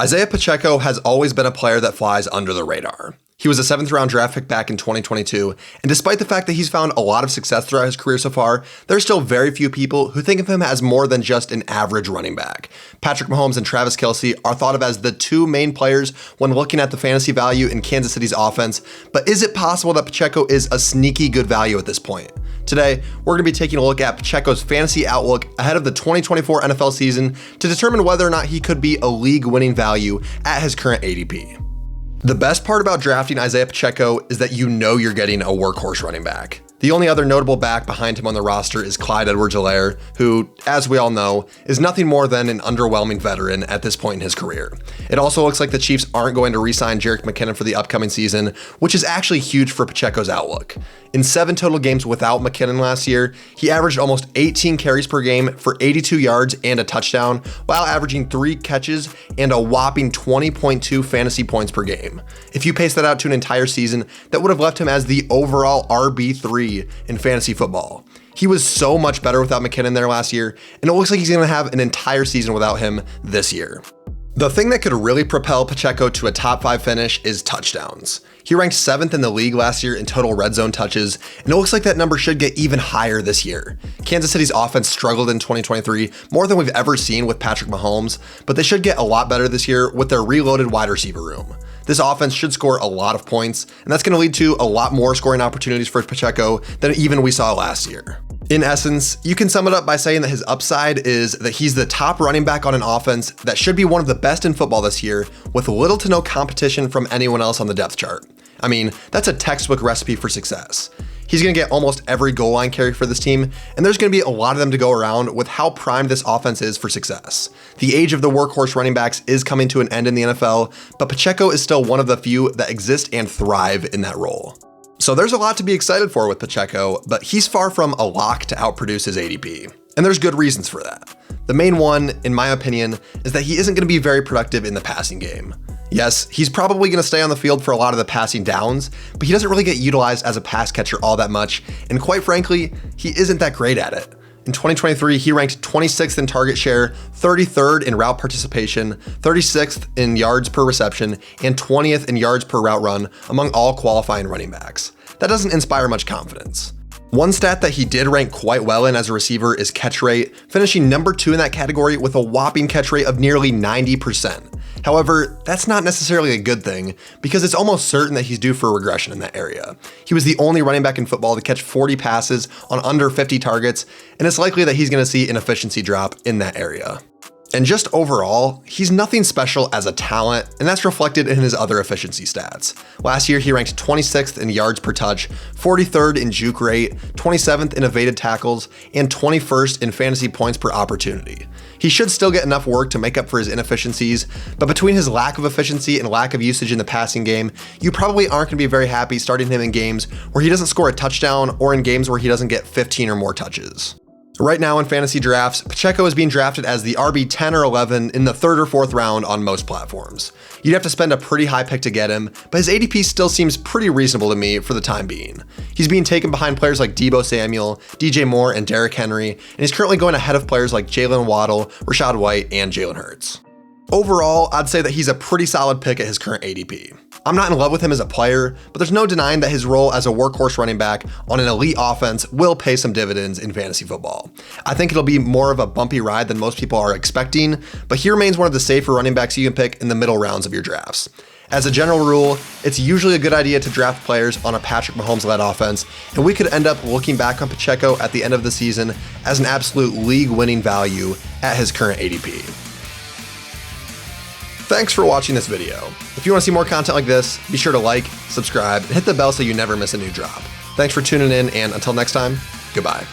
Isiah Pacheco has always been a player that flies under the radar. He was a 7th round draft pick back in 2022, and despite the fact that he's found a lot of success throughout his career so far, there are still very few people who think of him as more than just an average running back. Patrick Mahomes and Travis Kelce are thought of as the two main players when looking at the fantasy value in Kansas City's offense, but is it possible that Pacheco is a sneaky good value at this point? Today, we're going to be taking a look at Pacheco's fantasy outlook ahead of the 2024 NFL season to determine whether or not he could be a league-winning value at his current ADP. The best part about drafting Isiah Pacheco is that you know you're getting a workhorse running back. The only other notable back behind him on the roster is Clyde Edwards-Helaire, who, as we all know, is nothing more than an underwhelming veteran at this point in his career. It also looks like the Chiefs aren't going to re-sign Jerick McKinnon for the upcoming season, which is actually huge for Pacheco's outlook. In 7 total games without McKinnon last year, he averaged almost 18 carries per game for 82 yards and a touchdown, while averaging 3 catches and a whopping 20.2 fantasy points per game. If you pace that out to an entire season, that would have left him as the overall RB3 in fantasy football. He was so much better without McKinnon there last year, and it looks like he's going to have an entire season without him this year. The thing that could really propel Pacheco to a top 5 finish is touchdowns. He ranked 7th in the league last year in total red zone touches, and it looks like that number should get even higher this year. Kansas City's offense struggled in 2023 more than we've ever seen with Patrick Mahomes, but they should get a lot better this year with their reloaded wide receiver room. This offense should score a lot of points, and that's going to lead to a lot more scoring opportunities for Pacheco than even we saw last year. In essence, you can sum it up by saying that his upside is that he's the top running back on an offense that should be one of the best in football this year, with little to no competition from anyone else on the depth chart. I mean, that's a textbook recipe for success. He's going to get almost every goal line carry for this team, and there's going to be a lot of them to go around with how primed this offense is for success. The age of the workhorse running backs is coming to an end in the NFL, but Pacheco is still one of the few that exist and thrive in that role. So there's a lot to be excited for with Pacheco, but he's far from a lock to outproduce his ADP. And there's good reasons for that. The main one, in my opinion, is that he isn't going to be very productive in the passing game. Yes, he's probably going to stay on the field for a lot of the passing downs, but he doesn't really get utilized as a pass catcher all that much, and quite frankly, he isn't that great at it. In 2023, he ranked 26th in target share, 33rd in route participation, 36th in yards per reception, and 20th in yards per route run among all qualifying running backs. That doesn't inspire much confidence. One stat that he did rank quite well in as a receiver is catch rate, finishing number 2 in that category with a whopping catch rate of nearly 90%. However, that's not necessarily a good thing because it's almost certain that he's due for regression in that area. He was the only running back in football to catch 40 passes on under 50 targets, and it's likely that he's going to see an efficiency drop in that area. And just overall, he's nothing special as a talent, and that's reflected in his other efficiency stats. Last year, he ranked 26th in yards per touch, 43rd in juke rate, 27th in evaded tackles, and 21st in fantasy points per opportunity. He should still get enough work to make up for his inefficiencies, but between his lack of efficiency and lack of usage in the passing game, you probably aren't going to be very happy starting him in games where he doesn't score a touchdown or in games where he doesn't get 15 or more touches. Right now in fantasy drafts, Pacheco is being drafted as the RB 10 or 11 in the 3rd or 4th round on most platforms. You'd have to spend a pretty high pick to get him, but his ADP still seems pretty reasonable to me for the time being. He's being taken behind players like Deebo Samuel, DJ Moore, and Derrick Henry, and he's currently going ahead of players like Jalen Waddle, Rachaad White, and Jalen Hurts. Overall, I'd say that he's a pretty solid pick at his current ADP. I'm not in love with him as a player, but there's no denying that his role as a workhorse running back on an elite offense will pay some dividends in fantasy football. I think it'll be more of a bumpy ride than most people are expecting, but he remains one of the safer running backs you can pick in the middle rounds of your drafts. As a general rule, it's usually a good idea to draft players on a Patrick Mahomes-led offense, and we could end up looking back on Pacheco at the end of the season as an absolute league-winning value at his current ADP. Thanks for watching this video. If you want to see more content like this, be sure to like, subscribe, and hit the bell so you never miss a new drop. Thanks for tuning in, and until next time, goodbye.